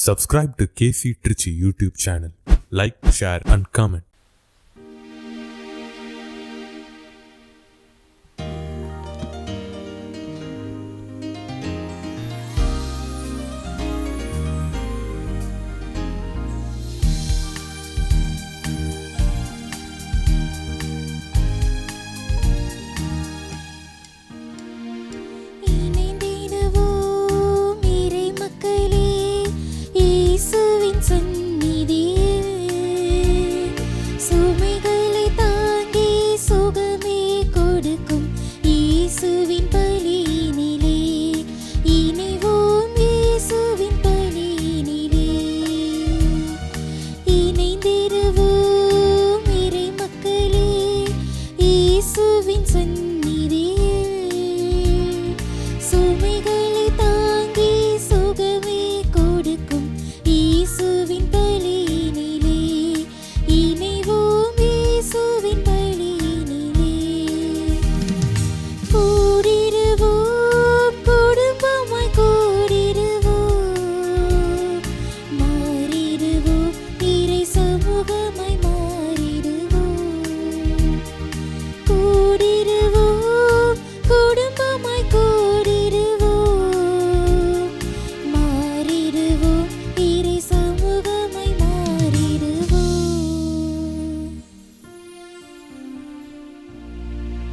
Subscribe to KC Trichy YouTube channel. Like, share and comment.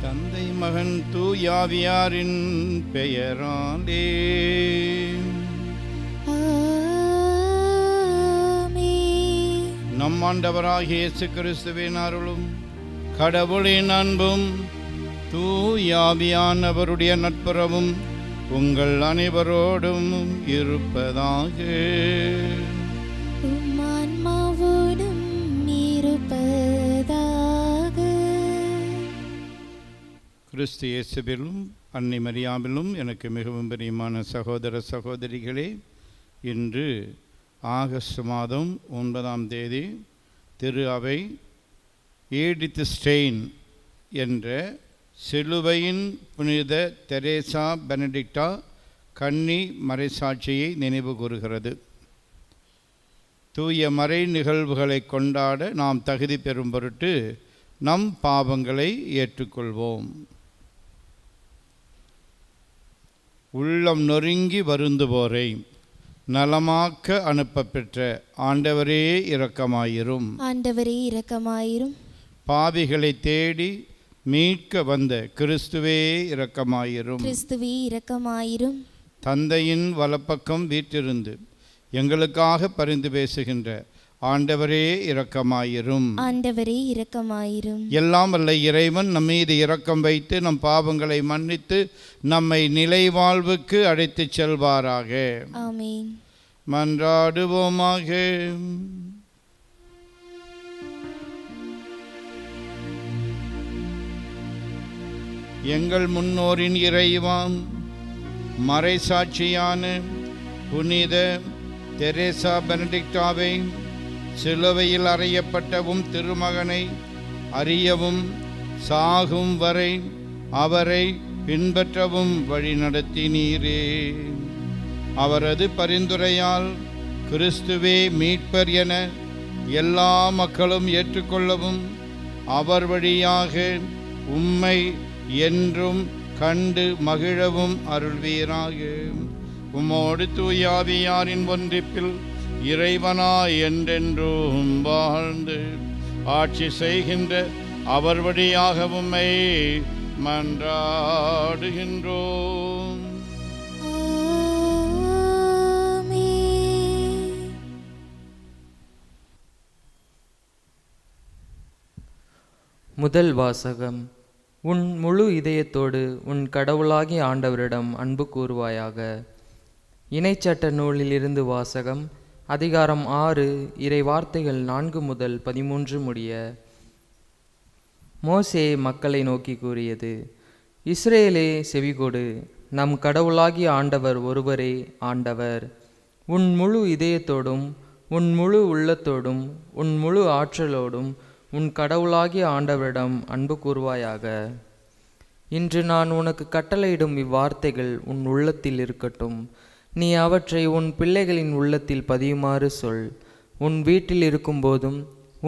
தந்தை மகன் தூயாவியாரின் பெயராலே நம் ஆண்டவராகிய இயேசு கிறிஸ்துவின் அருளும் கடவுளின் அன்பும் தூயாவியானவருடைய நட்புறவும் உங்கள் அனைவரோடும் இருப்பதாக. கிறிஸ்து இயேசுவிலும் அன்னை மரியாவிலும் எனக்கு மிகவும் பிரியமான சகோதர சகோதரிகளே, இன்று ஆகஸ்ட் மாதம் 9ஆம் தேதி திரு அவை ஏடித் ஸ்டெயின் என்ற சிலுவையின் புனித தெரேசா பெனடிக்டா கன்னி மறைசாட்சியை நினைவு கூறுகிறது. தூய மறை நிகழ்வுகளை கொண்டாட நாம் தகுதி பெறும் பொருட்டு நம் பாவங்களை ஏற்றுக்கொள்வோம். உள்ளம் நொறுங்கி வருந்துவோரை நலமாக்க அனுப்ப பெற்ற ஆண்டவரே இரக்கமாயிரும். ஆண்டவரே இரக்கமாயிரும். பாவிகளை தேடி மீட்க வந்த கிறிஸ்துவே இரக்கமாயிரும். கிறிஸ்துவே இரக்கமாயிரும். தந்தையின் வலப்பக்கம் வீற்றிருந்து எங்களுக்காக பரிந்து பேசுகின்ற ஆண்டவரே இரக்கமாயிரும். ஆண்டவரே இரக்கமாயிரும். எல்லாம் வல்ல இறைவன் நம் மீது இரக்கம் வைத்து நம் பாவங்களை மன்னித்து நம்மை நிலை வாழ்வுக்கு அழைத்து செல்வாராக. ஆமென். மன்றாடுவோமாக. எங்கள் முன்னோரின் இறைவாம் மறைசாட்சியான புனித தெரேசா பெனடிக்டாவை சிலுவையில் அறையப்பட்டவும் திருமகனை அறியவும் சாகும் வரை அவரை பின்பற்றவும் வழி நடத்தினீரே. அவரது பரிந்துரையால் கிறிஸ்துவே மீட்பர் என எல்லா மக்களும் ஏற்றுக்கொள்ளவும் அவர் வழியாக உம்மை என்றும் கண்டு மகிழவும் அருள்வீராக. உம்மோடு தூயாவியாரின் ஒன்றிப்பில் இறைவனாய் என்றென்றும் வாழ்ந்து ஆட்சி செய்கின்ற அவர் வழியாக உம்மை மன்றாடுகின்றோம். முதல் வாசகம். உன் முழு இதயத்தோடு உன் கடவுளாகிய ஆண்டவரிடம் அன்பு கூறுவாயாக. இணைச்சட்ட நூலிலிருந்து வாசகம். அதிகாரம் 6 இறை வார்த்தைகள் 4 முதல் 13 முடிய. மோசே மக்களை நோக்கி கூறியது: இஸ்ரேலே செவிகொடு, நம் கடவுளாகிய ஆண்டவர் ஒருவரே ஆண்டவர். உன் முழு இதயத்தோடும் உன் முழு உள்ளத்தோடும் உன் முழு ஆற்றலோடும் உன் கடவுளாகிய ஆண்டவரிடம் அன்பு கூறுவாயாக. இன்று நான் உனக்கு கட்டளையிடும் இவ்வார்த்தைகள் உன் உள்ளத்தில் இருக்கட்டும். நீ அவற்றை உன் பிள்ளைகளின் உள்ளத்தில் பதியுமாறு சொல். உன் வீட்டில் இருக்கும்போதும்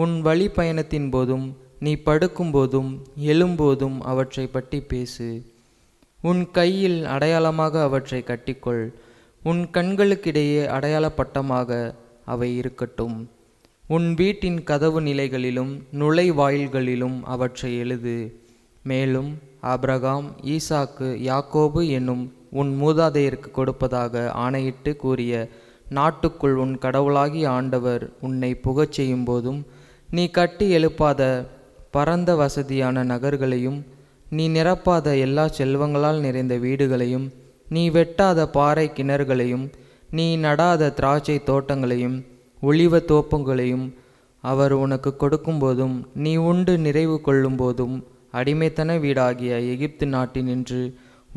உன் வழி பயணத்தின் போதும் நீ படுக்கும்போதும் எழும்போதும் அவற்றை பற்றி பேசு. உன் கையில் அடையாளமாக அவற்றை கட்டிக்கொள். உன் கண்களுக்கிடையே அடையாள பட்டமாக அவை இருக்கட்டும். உன் வீட்டின் கதவு நிலைகளிலும் நுழைவாயில்களிலும் அவற்றை எழுது. மேலும் ஆபிரகாம், ஈசாக்கு, யாக்கோபு என்னும் உன் மூதாதையருக்கு கொடுப்பதாக ஆணையிட்டு கூறிய நாட்டுக்குள் உன் கடவுளாகிய ஆண்டவர் உன்னை புகச் செய்யும் போதும் நீ கட்டி எழுப்பாத பரந்த வசதியான நகர்களையும் நீ நிரப்பாத எல்லா செல்வங்களால் நிறைந்த வீடுகளையும் நீ வெட்டாத பாறை கிணறுகளையும் நீ நடாத திராட்சை தோட்டங்களையும் ஒலிவ தோப்புங்களையும் அவர் உனக்கு கொடுக்கும்போதும் நீ உண்டு நிறைவு கொள்ளும் போதும் அடிமைத்தன வீடாகிய எகிப்து நாட்டினின்று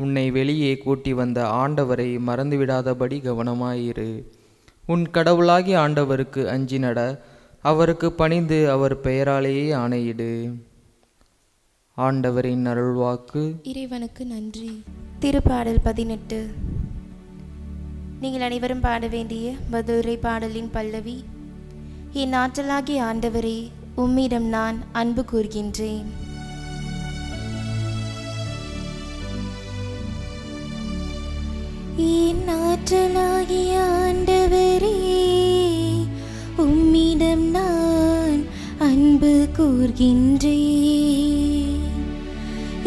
உன்னை வெளியே கூட்டி வந்த ஆண்டவரை மறந்துவிடாதபடி கவனமாயிரு. உன் கடவுளாகிய ஆண்டவருக்கு அஞ்சி நட, அவருக்கு பணிந்து அவர் பெயராலேயே ஆணையிடு. ஆண்டவரின் அருள்வாக்கு. இறைவனுக்கு நன்றி. திருப்பாடல் 18. நீங்கள் அனைவரும் பாட வேண்டிய பதுரை பாடலின் பல்லவி. என் ஆற்றலாகிய ஆண்டவரே, உம்மிடம் நான் அன்பு கூர்கின்றேன். என் ஆற்றலாகிய ஆண்டவரே, உம்மிடம் நான் அன்பு கூர்கின்றேன்.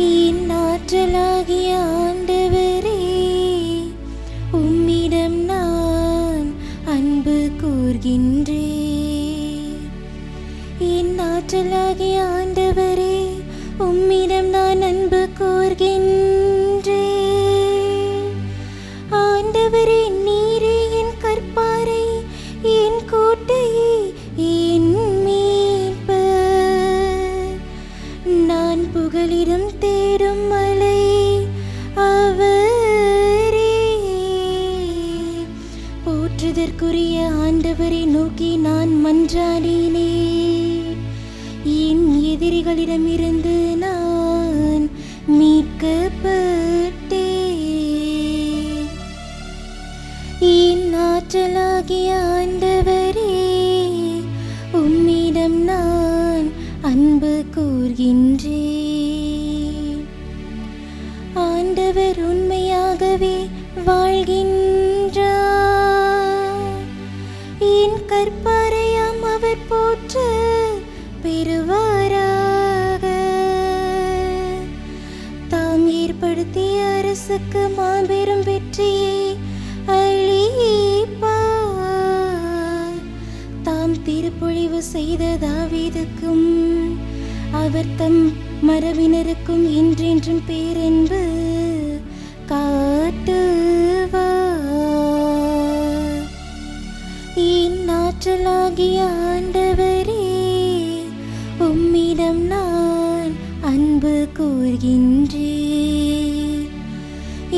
என் ஆற்றலாகிய ஆண்டவரே, உம்மிடம் நான் அன்பு கூர்கின்றேன். என் ஆற்றலாகிய ஆண்டவரே, உம்மிடம் நான் அன்பு கூர்கின்றேன். ஆண்டவரே, நீரே என் கற்பாரை, என் கோட்டையே, என் மீட்பர். நான் புகலிடம் தேடும் மலை அவரே. போற்றுதற்குரிய ஆண்டவரை நோக்கி நான் மன்றாடினேன். என் எதிரிகளிடமிருந்து நான் மீட்கப்பட்டேன். என் ஆற்றலாகிய ஆண்டவரே, உம்மிடம் நான் அன்பு கூர்கின்றேன். ஆண்டவர் உண்மையாகவே வாழ்கின்றார். என் கற்பாரையாம் அவர் போற்ற பெறுவாராக. தாம் ஏற்படுத்திய அரசுக்கு மாபெரும் வெற்றியை அளிப்பார். தாம் திருப்பொழிவு செய்த தாவீதுக்கும் அவர் தம் மரபினருக்கும் என்றென்றும் பேரன்பு காட்டுவார். என் ஆற்றலாகிய ஆண்டவரே, உம்மிடம் நான் அன்பு கூர்கின்றேன்.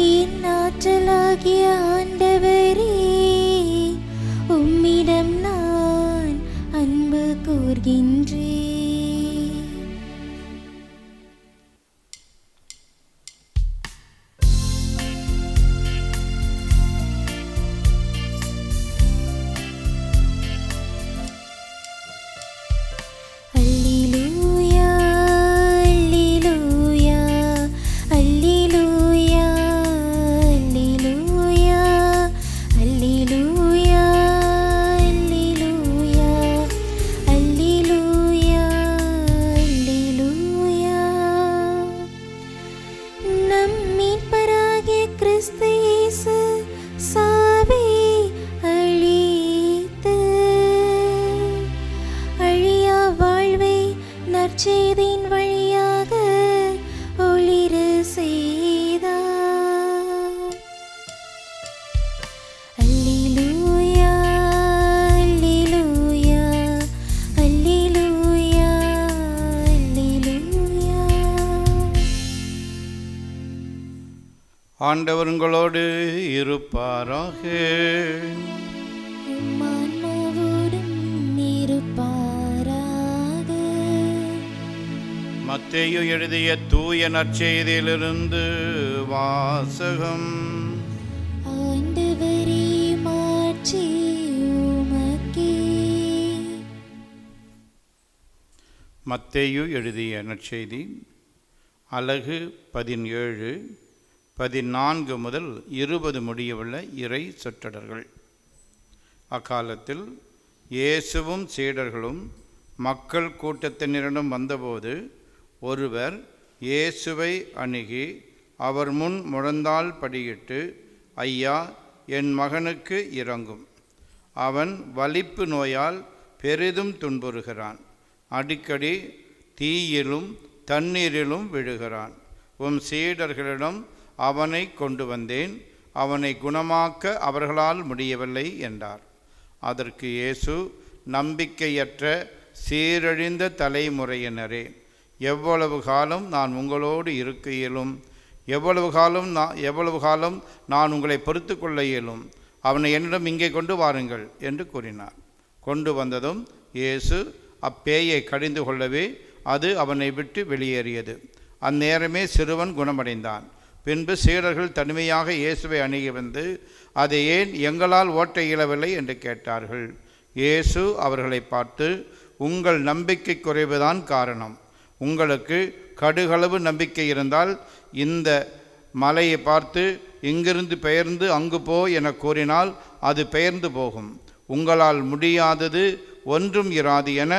என் ஆற்றலாகிய ஆண்டவரே, உம்மிடம் நான் அன்பு கூர்கின்றேன். நற்செய்தியின் வழியாக ஒளிர செய்தார். அல்லேலூயா, அல்லேலூயா, அல்லேலூயா, அல்லேலூயா. ஆண்டவர் உங்களோடு இருப்பாராக. மத்தேயு எழுதிய தூய நற்செய்தியிலிருந்து வாசகம். ஆண்டவரே, மாட்சி உமக்கே. மத்தேயு எழுதிய நற்செய்தி அலகு 17, 14 முதல் 20 முடியவுள்ள இறை சொற்றொடர்கள். அக்காலத்தில் இயேசுவும் சீடர்களும் மக்கள் கூட்டத்தினரிடம் வந்தபோது ஒருவர் இயேசுவை அணுகி அவர் முன் முழந்தாள் படியிட்டு, ஐயா, என் மகனுக்கு இரங்கும். அவன் வலிப்பு நோயால் பெரிதும் துன்புறுகிறான். அடிக்கடி தீயிலும் தண்ணீரிலும் விழுகிறான். உம் சீடர்களிடம் அவனை கொண்டு வந்தேன். அவனை குணமாக்க அவர்களால் முடியவில்லை என்றார். அதற்கு இயேசு, நம்பிக்கையற்ற சீரழிந்த தலைமுறையினரே, எவ்வளவு காலம் நான் உங்களோடு இருக்க இயலும்? எவ்வளவு காலம் நான் உங்களை பொறுத்து கொள்ள இயலும்? அவனை என்னிடம் இங்கே கொண்டு வாருங்கள் என்று கூறினார். கொண்டு வந்ததும் இயேசு அப்பேயை கடிந்து கொள்ளவே அது அவனை விட்டு வெளியேறியது. அந்நேரமே சிறுவன் குணமடைந்தான். பின்பு சீடர்கள் தனிமையாக இயேசுவை அணுகி வந்து, அதை ஏன் எங்களால் ஓட்ட இயலவில்லை என்று கேட்டார்கள். இயேசு அவர்களை பார்த்து, உங்கள் நம்பிக்கை குறைவுதான் காரணம். உங்களுக்கு கடுகளவு நம்பிக்கை இருந்தால் இந்த மலையை பார்த்து இங்கிருந்து பெயர்ந்து அங்கு போ என கூறினால் அது பெயர்ந்து போகும். உங்களால் முடியாதது ஒன்றும் இராது என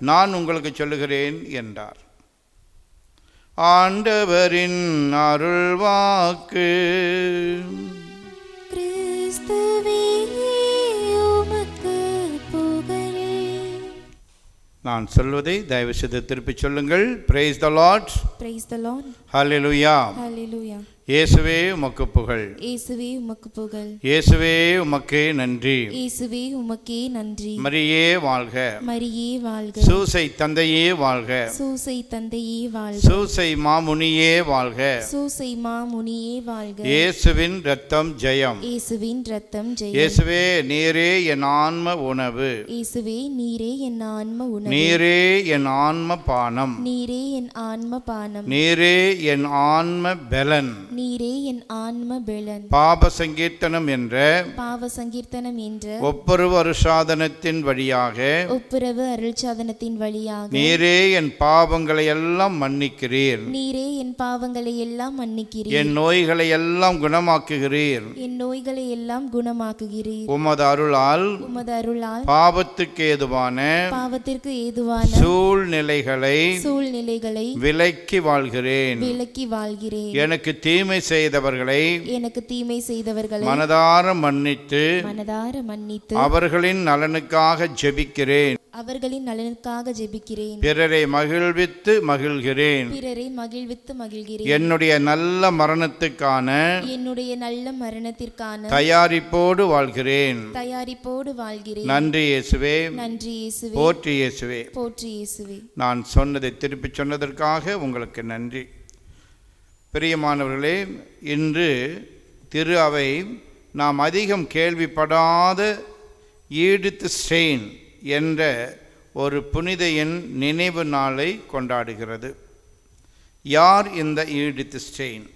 நான் உங்களுக்கு சொல்லுகிறேன் என்றார். ஆண்டவரின் அருள்வாக்கு. கிறிஸ்துவே உமக்கு புகழ். நான் சொல்வதை தயவு செய்து திருப்பி சொல்லுங்கள். Praise the lord. Praise the lord. Hallelujah. Hallelujah. இயேசுவே உமக்கு புகழ். இயேசுவே உமக்கு புகழ். இயேசுவே உமக்கே நன்றி. இயேசுவே உமக்கே நன்றி. மரியே வாழ்க. மரியே வாழ்க. சூசை தந்தையே வாழ்க. சூசை தந்தையே வாழ்க. சூசை மாமுனியே வாழ்க. சூசை மாமுனியே வாழ்க. இயேசுவின் இரத்தம் ஜெயம். இயேசுவின் இரத்தம் ஜெயம். இயேசுவே நீரே என் ஆன்ம உணவு. இயேசுவே நீரே என் ஆன்ம உணவு. நீரே என் ஆன்ம பானம். நீரே என் ஆன்ம பானம். நீரே என் ஆன்ம பெலன். நீரே என் ஆன்ம பெலன். பாப சங்கீர்த்தனம் என்ற பாவ சங்கீர்த்தனம் என்ற ஒப்புரவு அருட்சாதனத்தின் வழியாக ஒப்புரவு அருள்சாதனத்தின் வழியாக நீரே என் பாவங்களை எல்லாம் மன்னிக்கிறீர். நீரே என் பாவங்களை எல்லாம் மன்னிக்கிறீர். என் நோய்களை எல்லாம் குணமாக்குகிறீர். என் நோய்களை எல்லாம் குணமாக்குகிறீர். உமது அருளால் பாவத்துக்கு பாவத்திற்கு ஏதுவான சூழ்நிலைகளை விலக்கி வாழ்கிறேன். எனக்கு தீமை செய்தவர்களை மனதார மன்னித்து அவர்களின் நலனுக்காக ஜெபிக்கிறேன். பிறரை மகிழ்வித்து மகிழ்கிறேன். என்னுடைய நல்ல மரணத்துக்கான தயாரிப்போடு வாழ்கிறேன். நன்றி இயேசுவே. போற்றி இயேசுவே. நான் சொன்னதை திருப்பி சொன்னதற்காக உங்களுக்கு நன்றி. பிரியமானவர்களே, இன்று திரு அவை நாம் அதிகம் கேள்விப்படாத ஈடித் ஸ்டெயின் என்ற ஒரு புனிதையின் நினைவு நாளை கொண்டாடுகிறது. யார் இந்த ஈடித் ஸ்டெயின்?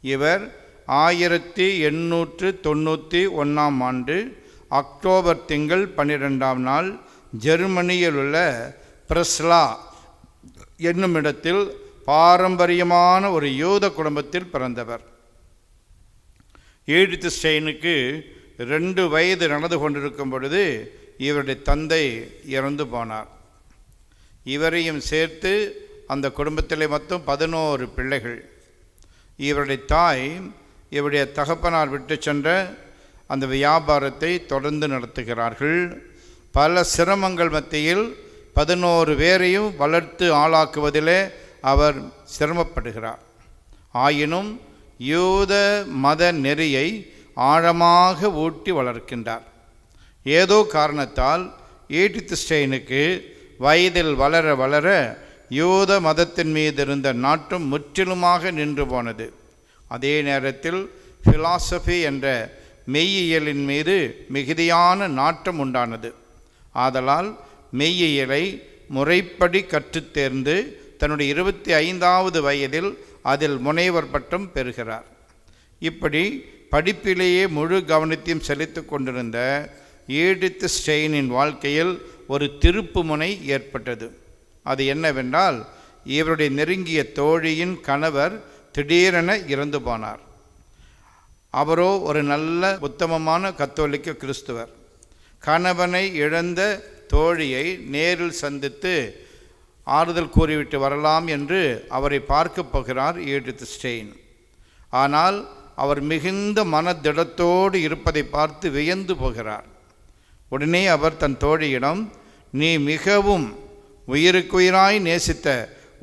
இவர் 1891ஆம் ஆண்டு அக்டோபர் திங்கள் 12ஆம் நாள் ஜெர்மனியில் உள்ள பிரஸ்லா என்னும் இடத்தில் பாரம்பரியமான ஒரு யூத குடும்பத்தில் பிறந்தவர். ஈடித் ஸ்டெயினுக்கு 2 வயது நடந்து கொண்டிருக்கும் பொழுது இவருடைய தந்தை இறந்து போனார். இவரையும் சேர்த்து அந்த குடும்பத்திலே மொத்தம் 11 பிள்ளைகள். இவருடைய தாய் இவருடைய தகப்பனார் விட்டு சென்ற அந்த வியாபாரத்தை தொடர்ந்து நடத்துகிறார்கள். பல சிரமங்கள் மத்தியில் 11 பேரையும் வளர்த்து ஆளாக்குவதிலே அவர் சிரமப்படுகிறார். ஆயினும் யூத மத நெறியை ஆழமாக ஊட்டி வளர்க்கின்றார். ஏதோ காரணத்தால் ஈடித் ஸ்டெயினுக்கு வயதில் வளர வளர யூத மதத்தின் மீது இருந்த நாட்டம் முற்றிலுமாக நின்று போனது. அதே நேரத்தில் ஃபிலாசபி என்ற மெய்யியலின் மீது மிகுதியான நாட்டம் உண்டானது. ஆதலால் மெய்யியலை முறைப்படி கற்றுத் தேர்ந்து தன்னுடைய 25வது வயதில் அதில் முனைவர் பட்டம் பெறுகிறார். இப்படி படிப்பிலேயே முழு கவனத்தையும் செலுத்தி கொண்டிருந்த எடித் ஸ்டெயினின் வாழ்க்கையில் ஒரு திருப்புமுனை ஏற்பட்டது. அது என்னவென்றால், இவருடைய நெருங்கிய தோழியின் கணவர் திடீரென இறந்து போனார். அவரோ ஒரு நல்ல உத்தமமான கத்தோலிக்க கிறிஸ்துவர். கணவனை இழந்த தோழியை நேரில் சந்தித்து ஆறுதல் கூறிவிட்டு வரலாம் என்று அவரை பார்க்க போகிறார் எடித் ஸ்டெயின். ஆனால் அவர் மிகுந்த மனதிடத்தோடு இருப்பதை பார்த்து வியந்து போகிறார். உடனே அவர் தன் தோழியிடம், நீ மிகவும் உயிருக்குயிராய் நேசித்த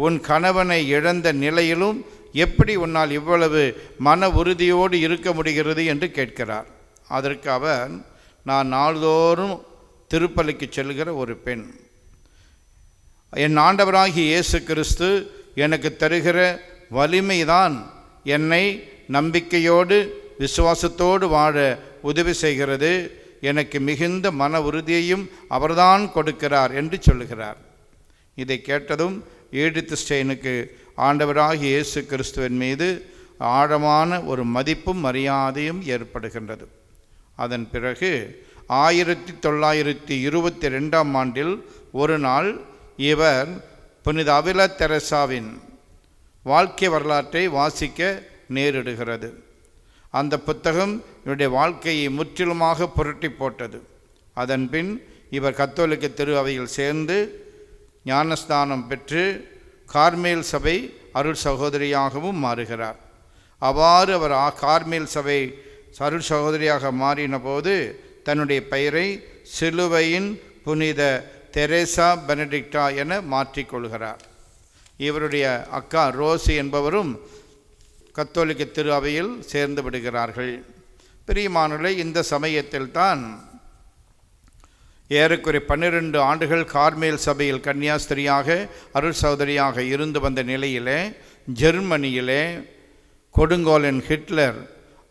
உன் கணவனை இழந்த நிலையிலும் எப்படி உன்னால் இவ்வளவு மன உறுதியோடு இருக்க முடிகிறது என்று கேட்கிறார். அதற்கு அவர், நான் நாள்தோறும் திருப்பலிக்கு செல்கிற ஒரு பெண். என் ஆண்டவராகிய இயேசு கிறிஸ்து எனக்கு தருகிற வலிமைதான் என்னை நம்பிக்கையோடு விசுவாசத்தோடு வாழ உதவி செய்கிறது. எனக்கு மிகுந்த மன உறுதியையும் அவர்தான் கொடுக்கிறார் என்று சொல்லுகிறார். இதை கேட்டதும் எடித் ஸ்டெயினுக்கு ஆண்டவராகிய இயேசு கிறிஸ்துவின் மீது ஆழமான ஒரு மதிப்பும் மரியாதையும் ஏற்படுகின்றது. அதன் பிறகு 1922ஆம் ஆண்டில் ஒரு நாள் இவர் புனித அவில தெரசாவின் வாழ்க்கை வரலாற்றை வாசிக்க நேரிடுகிறது. அந்த புத்தகம் இவருடைய வாழ்க்கையை முற்றிலுமாக புரட்டி போட்டது. அதன்பின் இவர் கத்தோலிக்க திரு அவையில் சேர்ந்து ஞானஸ்தானம் பெற்று கார்மேல் சபை அருள் சகோதரியாகவும் மாறுகிறார். அவ்வாறு அவர் கார்மேல் சபை அருள் சகோதரியாக மாறின போது தன்னுடைய பெயரை சிலுவையின் புனித தெரேசா பெனடிக்டா என மாற்றிக்கொள்கிறார். இவருடைய அக்கா ரோசி என்பவரும் கத்தோலிக்க திரு அவையில் சேர்ந்து விடுகிறார்கள். பிரியமானவர்களே, இந்த சமயத்தில் தான் ஏறக்குறைய 12 ஆண்டுகள் கார்மேல் சபையில் கன்னியாஸ்திரியாக அருள் சகோதரியாக இருந்து வந்த நிலையிலே ஜெர்மனியிலே கொடுங்கோலன் ஹிட்லர்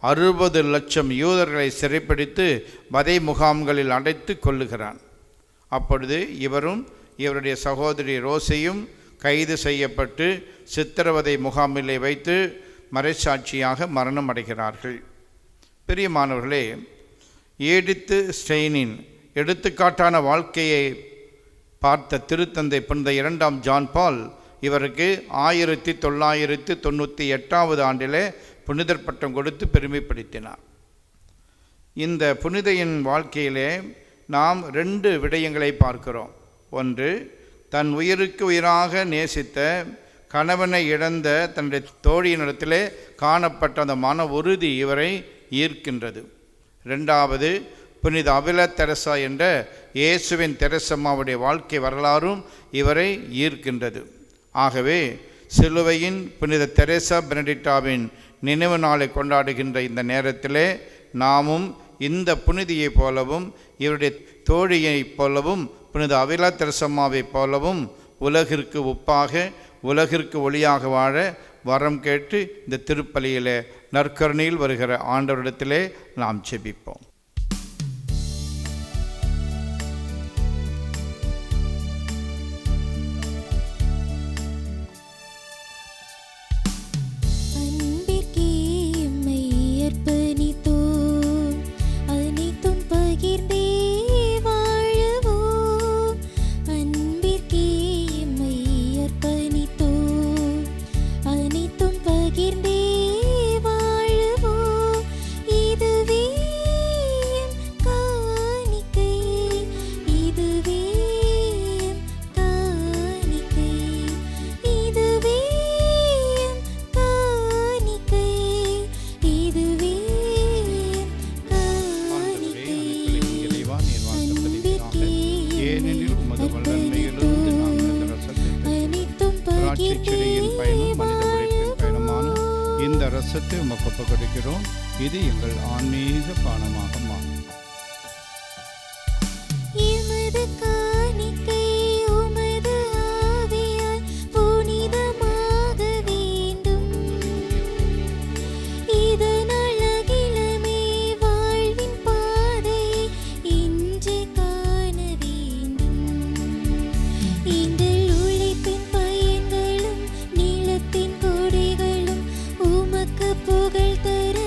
60 லட்சம் யூதர்களை சிறைப்பிடித்து வதை முகாம்களில் அடைத்து கொல்லுகிறான். அப்பொழுது இவரும் இவருடைய சகோதரி ரோசியும் கைது செய்யப்பட்டு சித்திரவதை முகாமிலே வைத்து மறைசாட்சியாக மரணம் அடைகிறார்கள். பிரியமானவர்களே, எடித் ஸ்டெயினின் எடுத்துக்காட்டான வாழ்க்கையை பார்த்த திருத்தந்தை புனித 2ஆம் ஜான் பால் இவருக்கு 1998 ஆண்டிலே புனிதர் பட்டம் கொடுத்து பெருமைப்படுத்தினார். இந்த புனிதையின் வாழ்க்கையிலே நாம் 2 விடயங்களை பார்க்கிறோம். ஒன்று, தன் உயிருக்கு உயிராக நேசித்த கணவனை இழந்த தன்னுடைய தோழியினிடத்திலே காணப்பட்ட அந்த மன உறுதி இவரை ஈர்க்கின்றது. 2வது, புனித அவில தெரசா என்ற இயேசுவின் தெரசம்மாவுடைய வாழ்க்கை வரலாறும் இவரை ஈர்க்கின்றது. ஆகவே சிலுவையின் புனித தெரேசா பெனடிக்டாவின் நினைவு நாளை கொண்டாடுகின்ற இந்த நேரத்திலே நாமும் இந்த புனிதியைப் போலவும் இவருடைய தோழியைப் போலவும் புனித அவில தெரசம்மாவைப் போலவும் உலகிற்கு உப்பாக உலகிற்கு ஒளியாக வாழ வரம் கேட்டு இந்த திருப்பலியிலே நற்கருணையில் வருகிற ஆண்டவரிடத்திலே நாம் ஜெபிப்போம். ரசத்தை உமக்கு ஒப்புக்கொடுக்கிறோம். இது எங்கள் ஆன்மீக பானமாக மாறும். புகழ் தர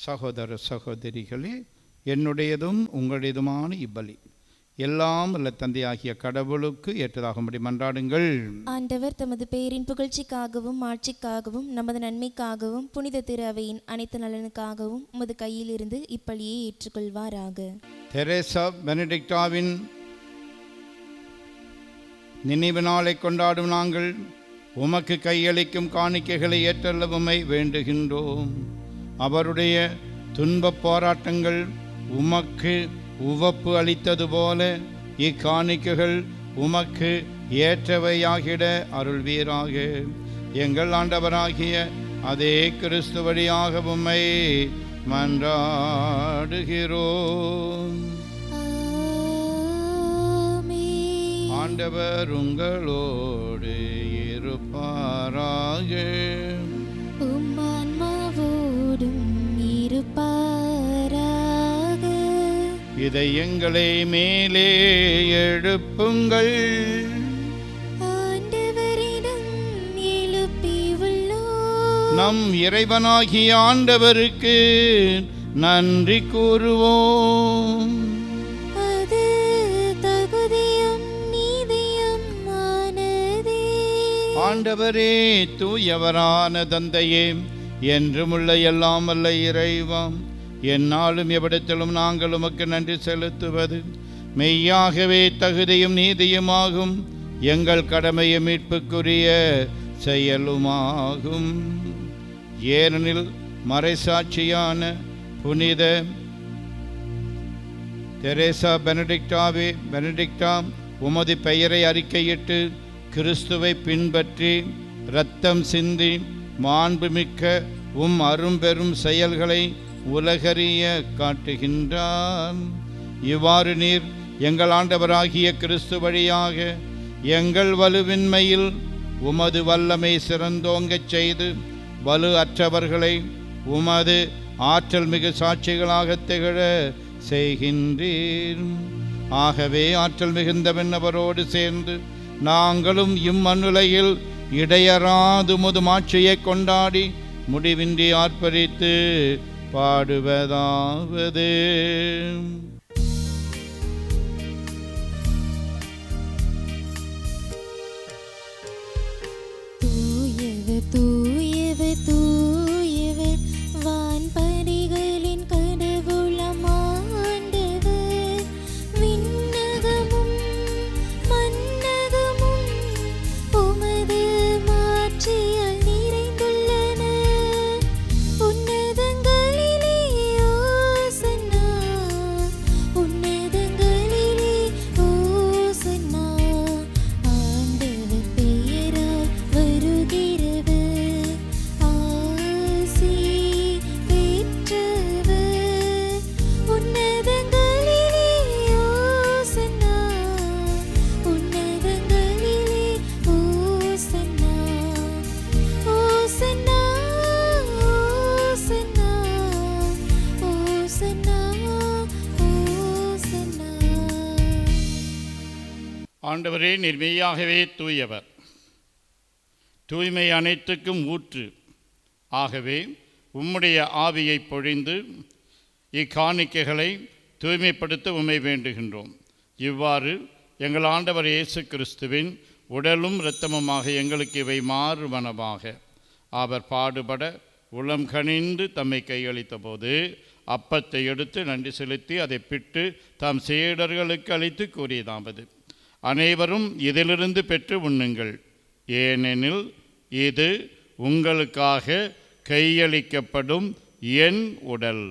சகோதர சகோதரிகளே, என்னுடையதும் உங்களுடையதுமான இப்பலி எல்லாம் அல்ல தந்தையாகிய கடவுளுக்கு ஏற்றதாகும்படி மன்றாடுங்கள். ஆண்டவர் தமது பெயரின் புகழ்ச்சிக்காகவும் ஆட்சிக்காகவும் நமது நன்மைக்காகவும் புனித திரு அவையின் அனைத்து நலனுக்காகவும் உமது கையிலிருந்து இப்பலியை ஏற்றுக்கொள்வாராக. தெரேசா பெனடிக்டாவின் நினைவு நாளை கொண்டாடும் நாங்கள் உமக்கு கையளிக்கும் காணிக்கைகளை ஏற்றல்ல உம்மை வேண்டுகின்றோம். அவருடைய துன்பப் போராட்டங்கள் உமக்கு உவப்பு அளித்தது போல இக்காணிக்கைகள் உமக்கு ஏற்றவையாகிட அருள்வீராக. எங்கள் ஆண்டவராகிய அதே கிறிஸ்து வழியாக உம்மை மன்றாடுகிறோம். ஆண்டவர் உங்களோடு இருப்பாராக. உம்மான்மாவோடும் இருப்பாராக. இதை எங்களை மேலே எழுப்புங்கள். ஆண்டவரிடம் எழுப்பியுள்ளோம். நம் இறைவனாகிய ஆண்டவருக்கு நன்றி கூறுவோம். அது தகுதியும் நீதியும் ஆனதே. ஆண்டவரே, தூயவரான தந்தையே, என்றுமுள்ள எல்லாம் வல்ல இறைவாம், எந்நாளும் எவ்விடத்திலும் நாங்கள் உமக்கு நன்றி செலுத்துவது மெய்யாகவே தகுதியும் நீதியுமாகும். எங்கள் கடமையை மீட்புக்குரிய செயலுமாகும். ஏனெனில் மறைசாட்சியான புனித தெரேசா பெனடிக்டா உமது பெயரை அறிக்கையிட்டு கிறிஸ்துவை பின்பற்றி இரத்தம் சிந்தி மாண்புமிக்க அரும்பெரும் செயல்களை உலகறிய காட்டுகின்றார். இவ்வாறு நீர் எங்கள் ஆண்டவராகிய கிறிஸ்து வழியாக எங்கள் வலுவின்மையில் உமது வல்லமை சிறந்தோங்கச் செய்து வலு அற்றவர்களை உமது ஆற்றல் மிகு சாட்சிகளாக திகழ செய்கின்றீர். ஆகவே ஆற்றல் மிகுந்த விண்ணவரோடு சேர்ந்து நாங்களும் இம்மண்ணுலகில் இடையறாது உமது மாட்சியை கொண்டாடி முடிவின்றி ஆர்ப்பரித்து பாடுவதாவது: தூயவர் தூயவர் தூயவர் வான்பரிகளின் கடவுளம் ஆண்டவர். விண்ணகமும் மண்ணகமும் உமது மாட்சியால் நிறைந்துள்ளன. உன்னதங்களிலே ஓசன்னா, உன்னதங்களிலே ஓசன்னா. ஆண்டவர் பெயரால் வருகிறவர் ஆசி பெற்றவர். உன்னதங்களிலே ஓசன்னா, உன்னதங்களிலே ஓசன்னா. ஓசன்னா, ஓசன்னா, ஓசன்னா, ஓசன்னா. ஆண்டவரே, நீர் மெய்யாகவே தூயவர், தூய்மை அனைத்துக்கும் ஊற்று. ஆகவே உம்முடைய ஆவியை பொழிந்து இக்காணிக்கைகளை தூய்மைப்படுத்த உம்மை வேண்டுகின்றோம். இவ்வாறு எங்கள் ஆண்டவர் இயேசு கிறிஸ்துவின் உடலும் இரத்தமுமாக எங்களுக்கு இவை மாறுவனவாக. அவர் பாடுபட உளம் கனிந்து தம்மை கையளித்த போது அப்பத்தை எடுத்து நன்றி செலுத்தி அதை பிட்டு தாம் சீடர்களுக்கு அளித்து கூறியதாவது: அனைவரும் இதிலிருந்து பெற்று உண்ணுங்கள், ஏனெனில் இது உங்களுக்காக கையளிக்கப்படும் என் உடல்.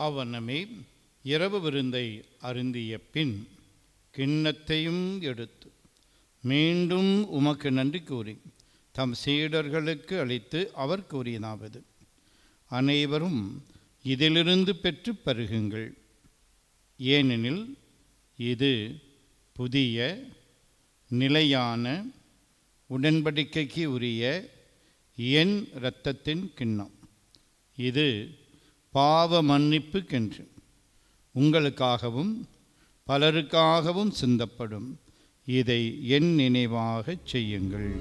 அவ்வண்ணமே இரவு விருந்தை அருந்திய பின் கிண்ணத்தையும் எடுத்து மீண்டும் உமக்கு நன்றி கூறி தம் சீடர்களுக்கு அளித்து அவர் கூறியதாவது: அனைவரும் இதிலிருந்து பெற்று பருகுங்கள், ஏனெனில் இது புதிய நிலையான உடன்படிக்கைக்கு உரிய என் இரத்தத்தின் கிண்ணம். இது பாவ மன்னிப்புக்கென்று உங்களுக்காகவும் பலருக்காகவும் சிந்தப்படும். இதை என் நினைவாகச் செய்யுங்கள்.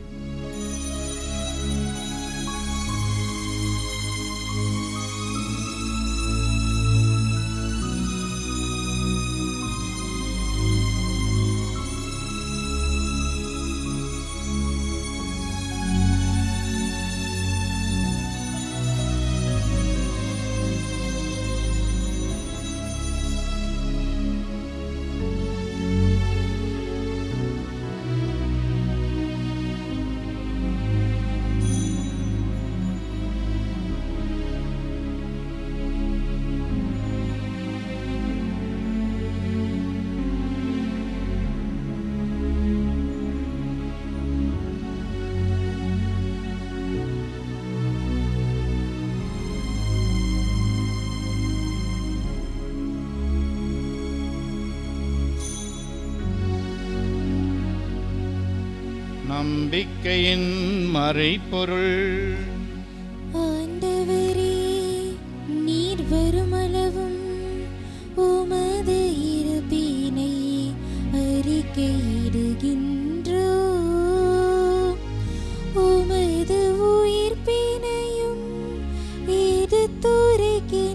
நம்பிக்கையின் மறைபொருள். ஆண்டவரே, நீர் வருமளவும் உமது இருப்பினை அறிக்கையிடுகின்றோ, உமது உயிர்ப்பினையும் எடுத்துரைக்கின்றோ.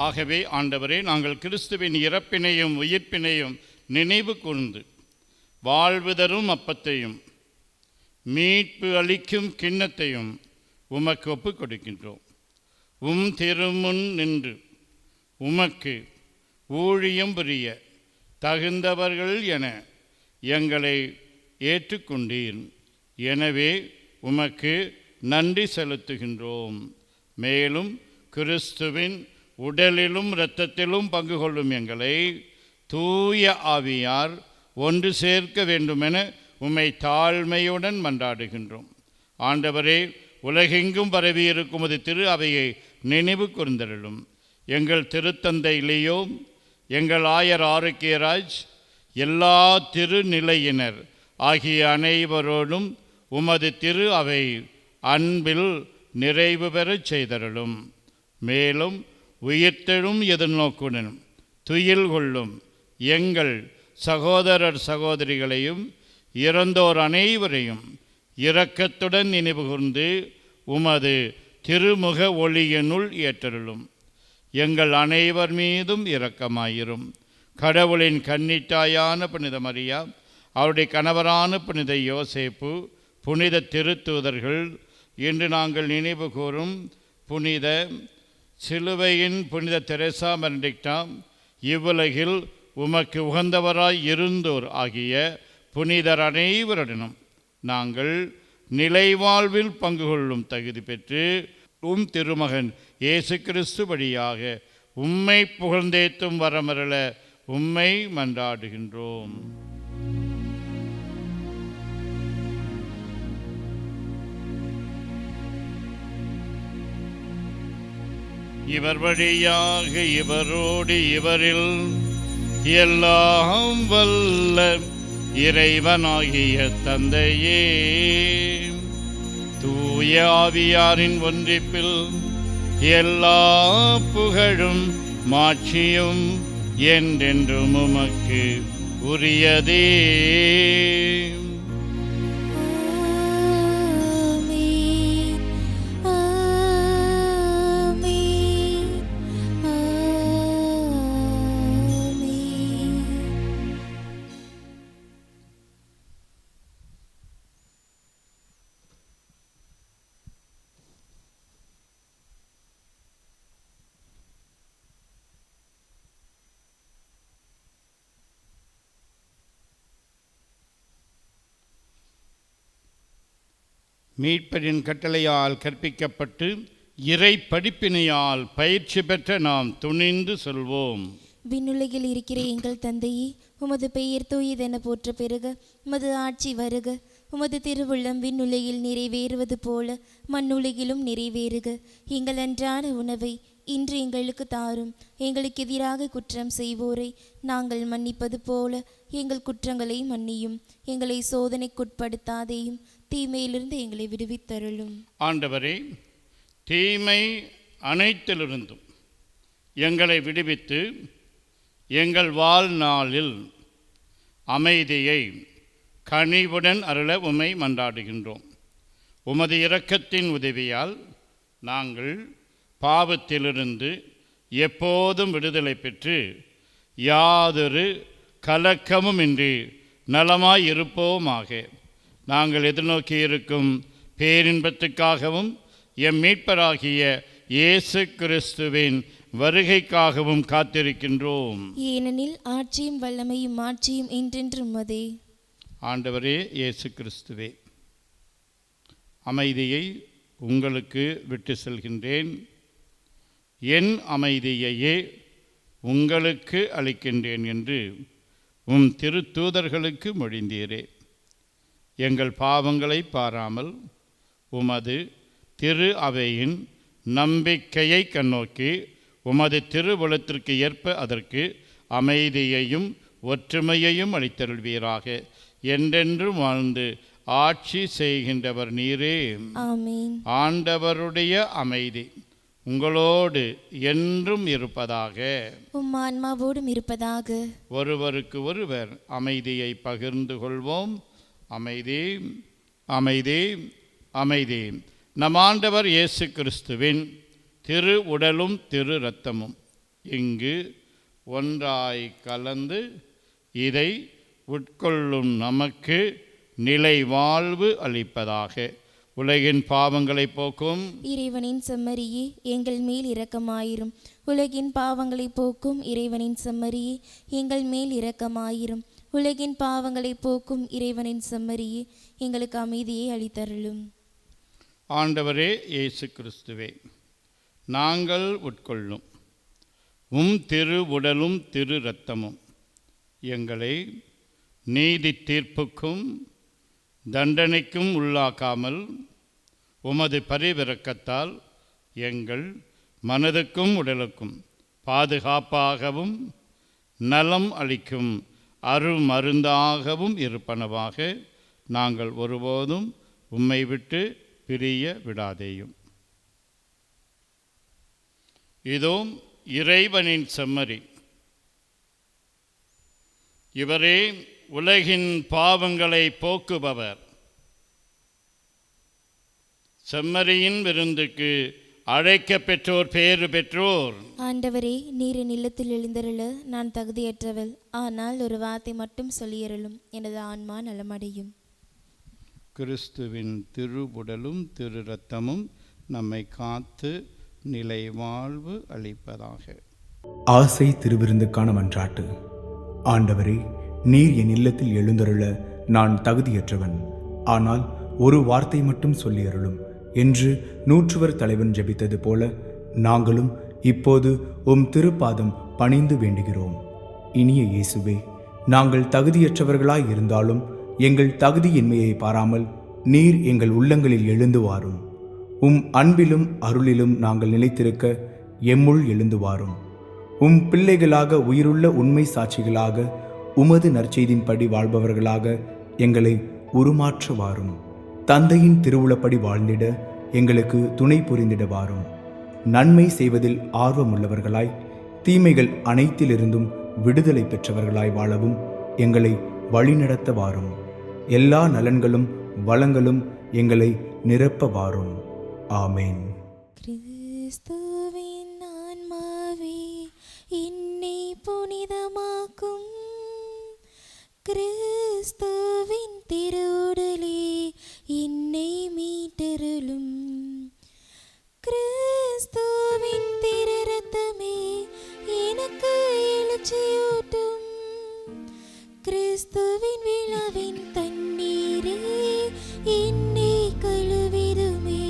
ஆகவே ஆண்டவரே, நாங்கள் கிறிஸ்துவின் இறப்பினையும் உயிர்ப்பினையும் நினைவு கூர்ந்து வாழ்வு தரும் அப்பத்தையும் மீட்பு அளிக்கும் கிண்ணத்தையும் உமக்கு ஒப்புக் கொடுக்கின்றோம். திருமுன் நின்று உமக்கு ஊழியம் புரிய தகுந்தவர்கள் என எங்களை ஏற்றுக்கொண்டீர். எனவே உமக்கு நன்றி செலுத்துகின்றோம். மேலும் கிறிஸ்துவின் உடலிலும் இரத்தத்திலும் பங்கு கொள்ளும் எங்களை தூய ஆவியார் ஒன்று சேர்க்க வேண்டுமென உம்மை தாழ்மையுடன் மன்றாடுகின்றோம். ஆண்டவரே, உலகெங்கும் பரவியிருக்கும் அது திரு அவையை நினைவு கூர்ந்தருளும். எங்கள் திருத்தந்தை லியோ, எங்கள் ஆயர் ஆரோக்கியராஜ், எல்லா திருநிலையினர் ஆகிய அனைவரோடும் உமது திரு அவை அன்பில் நிறைவு பெறச் செய்தருளும். மேலும் உயிர்த்தெழும் எதிர்நோக்குடன் துயில் கொள்ளும் எங்கள் சகோதரர் சகோதரிகளையும் இறந்தோர் அனைவரையும் இரக்கத்துடன் நினைவு கூர்ந்து உமது திருமுக ஒளியினுள் ஏற்றருளும். எங்கள் அனைவர் மீதும் இரக்கமாயிரும். கடவுளின் கன்னித்தாயான புனித மரியா, அவருடைய கணவரான புனித யோசேப்பு, புனித திருத்தூதர்கள், இன்று நாங்கள் நினைவு கூறும் புனித சிலுவையின் புனித தெரேசா பெனடிக்டா, இவ்வுலகில் உமக்கு உகந்தவராய் இருந்தோர் ஆகிய புனிதர் அனைவருடனும் நாங்கள் நிலைவாழ்வில் பங்கு கொள்ளும் தகுதி பெற்று திருமகன் இயேசு கிறிஸ்து வழியாக உம்மை புகழ்ந்தேத்தும் வரமருள உம்மை மன்றாடுகின்றோம். இவர் வழியாக இவரோடு இவரில் எல்லாம் வல்ல இறைவனாகிய தந்தையே, தூய ஆவியாரின் ஒன்றிப்பில் எல்லா புகழும் மாட்சியும் என்றென்றும் உமக்கு உரியதே. மீட்பரின் கட்டளையால் கற்பிக்கப்பட்டு இறை படிப்பினையால் பயிற்சி பெற்ற நாம் துணிந்து சொல்வோம். விண்ணுலகில் இருக்கிற எங்கள் தந்தையே, உமது பெயர் தூயதென போற்ற பெருக, உமது ஆட்சி வருக, உமது திருவுள்ளம் விண்ணுலகில் நிறைவேறுவது போல மண்ணுலகிலும் நிறைவேறுக. எங்கள் அன்றாட உணவை இன்று எங்களுக்கு தாரும். எங்களுக்கு எதிராக குற்றம் செய்வோரை நாங்கள் மன்னிப்பது போல எங்கள் குற்றங்களை மன்னியும். எங்களை சோதனைக்குட்படுத்தாதேயும், தீமையிலிருந்து எங்களை விடுவித்தருளும். ஆண்டவரே, தீமை அனைத்திலிருந்தும் எங்களை விடுவித்து எங்கள் வாழ்நாளில் அமைதியை கனிவுடன் அருள உம்மை மன்றாடுகின்றோம். உமது இரக்கத்தின் உதவியால் நாங்கள் பாவத்திலிருந்து எப்போதும் விடுதலை பெற்று யாதொரு கலக்கமுமின்றி நலமாய் இருப்போமாக. நாங்கள் எதிர்நோக்கி இருக்கும் பேரின்பத்துக்காகவும் எம் மீட்பராகிய இயேசு கிறிஸ்துவின் வருகைக்காகவும் காத்திருக்கின்றோம். ஏனெனில் ஆட்சியும் வல்லமையும் மாட்சியும் என்றென்றும் உமதே. ஆண்டவரே இயேசு கிறிஸ்துவே, அமைதியை உங்களுக்கு விட்டு செல்கின்றேன், என் அமைதியையே உங்களுக்கு அளிக்கின்றேன் என்று உம் திருத்தூதர்களுக்கு மொழிந்தீரே. எங்கள் பாவங்களை பாராமல் உமது திரு அவையின் நம்பிக்கையை கண்ணோக்கி உமது திருவுளத்திற்கு ஏற்ப அதற்கு அமைதியையும் ஒற்றுமையையும் அளித்தருள்வீராக. என்றென்றும் வாழ்ந்து ஆட்சி செய்கின்றவர் நீரே. ஆமென். ஆண்டவருடைய அமைதி உங்களோடு என்றும் இருப்பதாக. உம் ஆன்மாவோடும் இருப்பதாக. ஒருவருக்கு ஒருவர் அமைதியை பகிர்ந்து கொள்வோம். அமைதி, அமைதி, அமைதி. நம் ஆண்டவர் இயேசு கிறிஸ்துவின் திரு உடலும் திரு இரத்தமும் இங்கு ஒன்றாய் கலந்து இதை உட்கொள்ளும் நமக்கு நிலை வாழ்வு அளிப்பதாக. உலகின் பாவங்களை போக்கும் இறைவனின் செம்மறியே, எங்கள் மேல் இரக்கமாயிரும். உலகின் பாவங்களை போக்கும் இறைவனின் செம்மறியே, எங்கள் மேல் இரக்கமாயிரும். உலகின் பாவங்களை போக்கும் இறைவனின் செம்மறியே, எங்களுக்கு அமைதியை அளித்தருளும். ஆண்டவரே இயேசு கிறிஸ்துவே, நாங்கள் உட்கொள்ளும் உம் திரு உடலும் திரு இரத்தமும் எங்களை நீதி தீர்ப்புக்கும் தண்டனைக்கும் உள்ளாக்காமல் உமது பரிவிரக்கத்தால் எங்கள் மனதுக்கும் உடலுக்கும் பாதுகாப்பாகவும் நலம் அளிக்கும் அருமருந்தாகவும் இருப்பனவாக. நாங்கள் ஒருபோதும் உம்மை விட்டு பிரிய விடாதேயும். இதோ இறைவனின் செம்மறி, இவரே உலகின் பாவங்களை போக்குபவர். செம்மறியின் விருந்துக்கு அழைக்க பெற்றோர் பேறு பெற்றோர். ஆண்டவரே, நீர் என் இல்லத்தில் எழுந்தருள நான் தகுதியற்றவள். ஆனால் ஒரு வார்த்தை மட்டும் சொல்லியருளும், எனது ஆன்மா நலமடையும். கிறிஸ்துவின் திருவுடலும் திரு இரத்தமும் நம்மை காத்து நிலை வாழ்வு அளிப்பதாக. ஆசை திருவிருந்துக்கான மன்றாட்டு. ஆண்டவரே, நீர் என் இல்லத்தில் எழுந்தருள நான் தகுதியற்றவன். ஆனால் ஒரு வார்த்தை மட்டும் சொல்லியருளும் என்று நூற்றுவர் தலைவன் ஜெபித்தது போல நாங்களும் இப்போது உம் திருப்பாதம் பணிந்து வேண்டுகிறோம். இனிய இயேசுவே, நாங்கள் தகுதியற்றவர்களாய் இருந்தாலும் எங்கள் தகுதியின்மையை பாராமல் நீர் எங்கள் உள்ளங்களில் எழுந்து வாரும். உம் அன்பிலும் அருளிலும் நாங்கள் நிலைத்திருக்க எம்முள் எழுந்து வாரும். உம் பிள்ளைகளாக உயிருள்ள உண்மை சாட்சிகளாக உமது நற்செய்தின்படி வாழ்பவர்களாக எங்களை உருமாற்ற வாரும். தந்தையின் திருவுளப்படி வாழ்ந்திட எங்களுக்கு துணை புரிந்திட வாரும். நன்மை செய்வதில் ஆர்வமுள்ளவர்களாய் தீமைகள் அனைத்திலிருந்தும் விடுதலை பெற்றவர்களாய் வாழவும் எங்களை வழிநடத்த வாரும். எல்லா நலன்களும் வளங்களும் எங்களை நிரப்ப வாரும். ஆமேன். கிறிஸ்துவின் ஆன்மாவே என்னை புனிதமாக்கும். கிறிஸ்துவின் திருவுடலே என்னை மீட்டருளும். கிறிஸ்துவின் திரு இரத்தமே எனக்கு எழுச்சியூட்டும். கிறிஸ்துவின் விழாவின் தண்ணீரே என்னை கழுவிடுமே.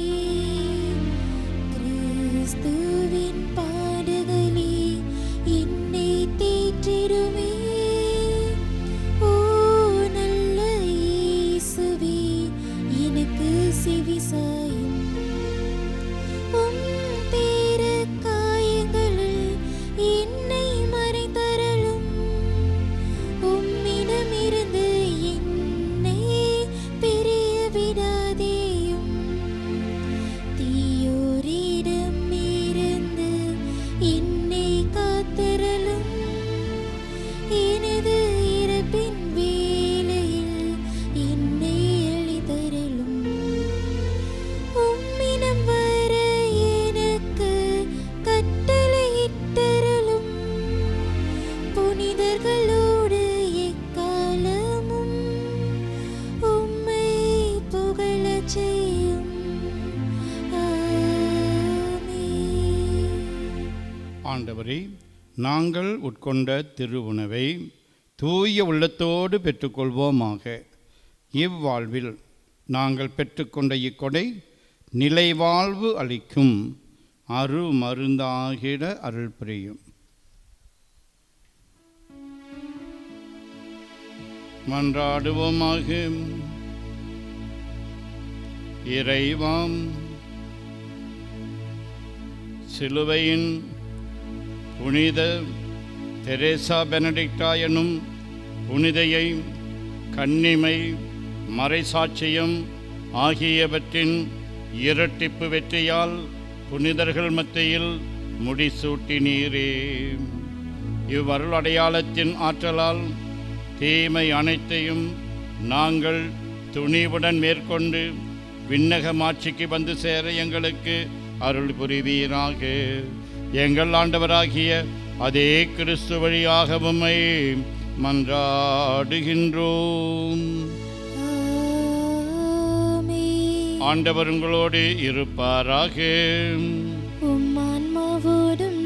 தூதர்களோடு எக்காலமும் உம்மை புகழச் செய்யும். ஆமென். ஆண்டவரே, நாங்கள் உட்கொண்ட திருவுணவை தூய உள்ளத்தோடு பெற்றுக்கொள்வோமாக. இவ்வாழ்வில் நாங்கள் பெற்றுக்கொண்ட இக்கொடை நிலைவாழ்வு அளிக்கும் அருமருந்தாகிட அருள் புரியும். மன்றாடுவோமாக. இறைவாம், சிலுவையின் புனித தெரேசா பெனடிக்டா எனும் புனிதையை கன்னிமை, மறைசாட்சியம் ஆகியவற்றின் இரட்டிப்பு வெற்றியால் புனிதர்கள் மத்தியில் முடிசூட்டினீரே. இவ்வருள் அடையாளத்தின் ஆற்றலால் தீமை அனைத்தையும் நாங்கள் துணிவுடன் மேற்கொண்டு விண்ணக மாட்சிக்கு வந்து சேர எங்களுக்கு அருள் புரிவீராக. எங்கள் ஆண்டவராகிய அதே கிறிஸ்து வழியாக உம்மை மன்றாடுகின்றோம். ஆமென். ஆண்டவர் உங்களோடு இருப்பாராக. உம் ஆன்மாவோடும்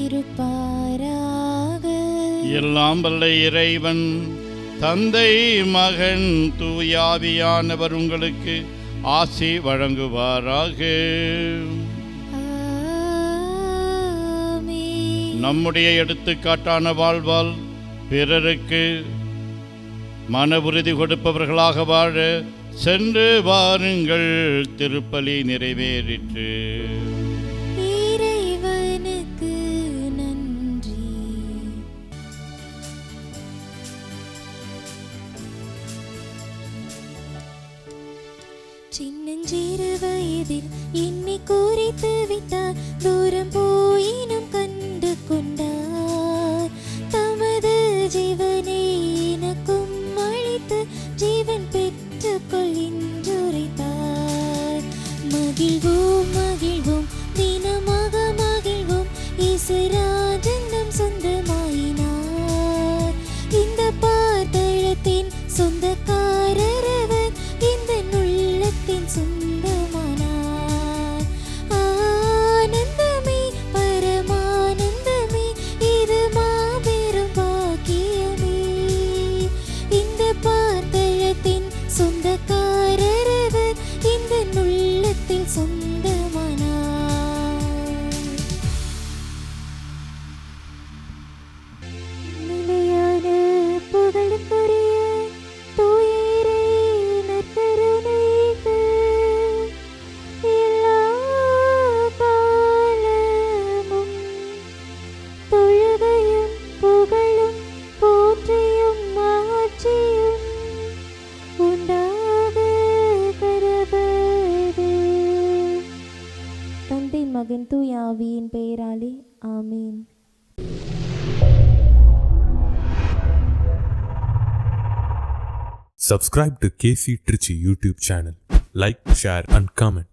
இருப்பாராக. எல்லாம் வல்ல இறைவன் தந்தை, மகன், தூயாவியானவர் உங்களுக்கு ஆசி வழங்குவாராக. ஆமென். நம்முடைய எடுத்துக்காட்டான வாழ்வால் பிறருக்கு மன உறுதி கொடுப்பவர்களாக வாழ சென்று வாருங்கள். திருப்பலி நிறைவேறிற்று. இறைவனுக்கு நன்றி. சின்னஞ்சிறு வயதில் என்னை குறித்து விட்டார், தூரம் போயினும் கண்டு கொண்டார். தமது ஜீவனை எனக்கும் அளித்து ஜீவன் பெற்றுக்கொள் என்றுரைத்தார். மகிழ்வோம் மகிழ்வோம் தினமாக மகிழ்வோம், இசுராஜன் நம் சொந்தமாயினார். இந்த பார்த்தளத்தின் சொந்தக்காரர் அவர், இந்த உள்ளத்தின் சொந்தமானார். ஆனந்தமே பரமானந்தமே, இது மாபெரும் பாக்கியமே. இந்த பார்த்தளத்தின் சொந்தக்காரர் அவர், இந்த உள்ளத்தில் சொந்தமானார். நிலையான புகழுக்குரிய தூய இறை நற்கருணைக்கு எல்லா காலமும் தொழுகையும் புகழும் போற்றியும் ஆட்சியும் உண்டாக கடவது. தந்தை, மகன், தூய ஆவியின் பெயராலே ஆமீன். Subscribe to KC Trichy YouTube channel. Like, share and comment.